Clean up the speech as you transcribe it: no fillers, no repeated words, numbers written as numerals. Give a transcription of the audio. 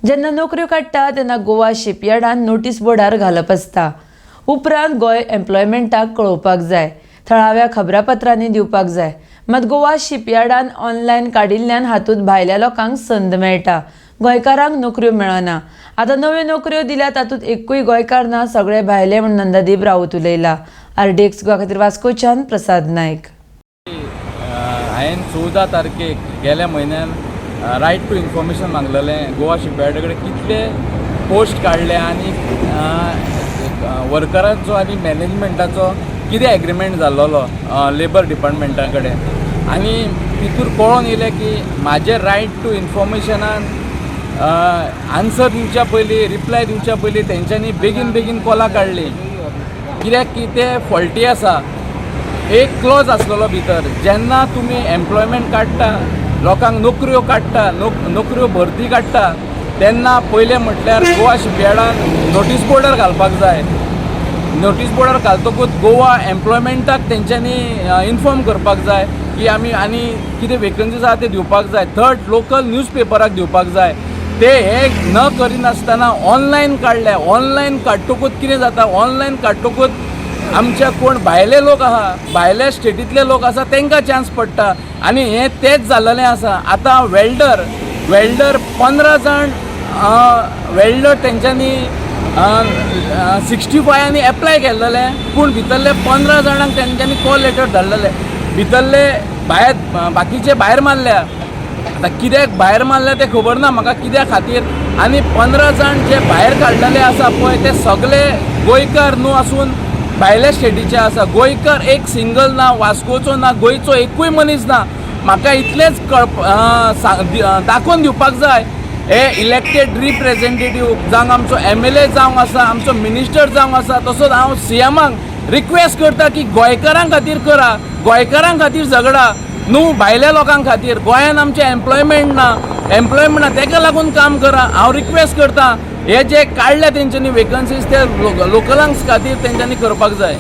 जेन्ना नोकऱ्यो काडटा तेन्ना गोवा शिपयार्डान नोटीस बोर्डार घालप आसता। उपरांत गोंय एम्प्लॉयमेंटाक कळोवपाक जाय, थळाव्या खबरापत्रांनी दिवपाक जाय। मात गोवा शिपयार्डान ऑनलायन काडिल्ल्यान हातूंत भायल्या लोकांक संद मेळटा, गोंयकारांक नोकऱ्यो मेळना। आतां नव्यो नोकऱ्यो दिल्यात तातूंत एकूय गोंयकार ना, सगळे भायले म्हूण नंदादीप राऊत उलयला। RDX गोवा खातीर वास्कोच्यान प्रसाद नायक। हांवें 14 तारखेक गेल्या म्हयन्यान रायट टू इन्फॉर्मेशन मागलेलें। गोवा शिपयार्डा कडेन कितले पोस्ट काडले आनी वर्करांचो आनी मॅनेजमेंटाचो कितें एग्रीमेंट जाल्लो लेबर डिपार्टमेंटा कडेन, आनी तितूर कळोन येयलें की म्हाजे रायट टू इन्फॉर्मेशनान आन्सर दिवच्या पयलीं, रिप्लाय दिवच्या पयलीं तेंच्यांनी बेगीन कॉलां काडली, कित्याक की ते फॉल्टी आसा। एक क्लॉज आसलेलो भितर, जेन्ना तुमी एम्प्लॉयमेंट काडटा, लोकांक नोकऱ्यो काडटा, नोकऱ्यो भरती काडटा, तेन्ना पयलें म्हटल्यार गोवा शिपयार्डान नोटीस बोर्डार घालपाक जाय। नोटीस बोर्डार घालतकूच गोवा एम्प्लॉयमेंटाक तेंच्यांनी इन्फॉर्म करपाक जाय की आमी आनी कितें वेकन्सीज आसा ते दिवपाक जाय। थर्ड, लोकल न्यूजपेपराक दिवपाक जाय। ते हे न करिनासतना ऑनलायन काडले। ऑनलायन काडटकूच कितें जाता, ऑनलायन काडटकूच आमच्या कोण भायले लोक आहा, भायल्या स्टेटींतले लोक आसा तेंकां चान्स पडटा, आनी हें तेंच जाल्लें आसा। आतां वेल्डर 15 जाण वेल्डर तेंच्यांनी 65 एप्लाय केल्लेले, पूण भितरले 15 जाणांक तेंच्यांनी कॉल लेटर धाडलेले, भितरले बाकीचे भायर मारल्या। आतां कित्याक भायर मारल्या तें खबर ना म्हाका कित्या खातीर, आनी 15 जाण जे भायर काडलेले आसा पळय ते सगळे गोंयकार न्हू आसून भायल्या स्टेटीचे आसा। गोंयकार एक सिंगल ना, वास्कोचो ना, गोंयचो एकूय मनीस ना। म्हाका इतलेंच दाखोवन दिवपाक जाय, हे इलेक्टेड रिप्रेझेंटेटिव्ह जावं आमचो MLA जावं आसा, आमचो मिनिस्टर जावं आसा, तसोच हांव CMाक रिक्वेस्ट करता की गोंयकारां खातीर करा, गोंयकारां खातीर झगडा, न्हू भायल्या लोकां खातीर। गोंयान आमचें एम्प्लॉयमेंट ना, तेका लागून काम करा। हांव रिक्वेस्ट करता, हे जे काडल्या तेंच्यांनी वेकन्सीज ते लोकलांक खातीर तेंच्यांनी करपाक जाय।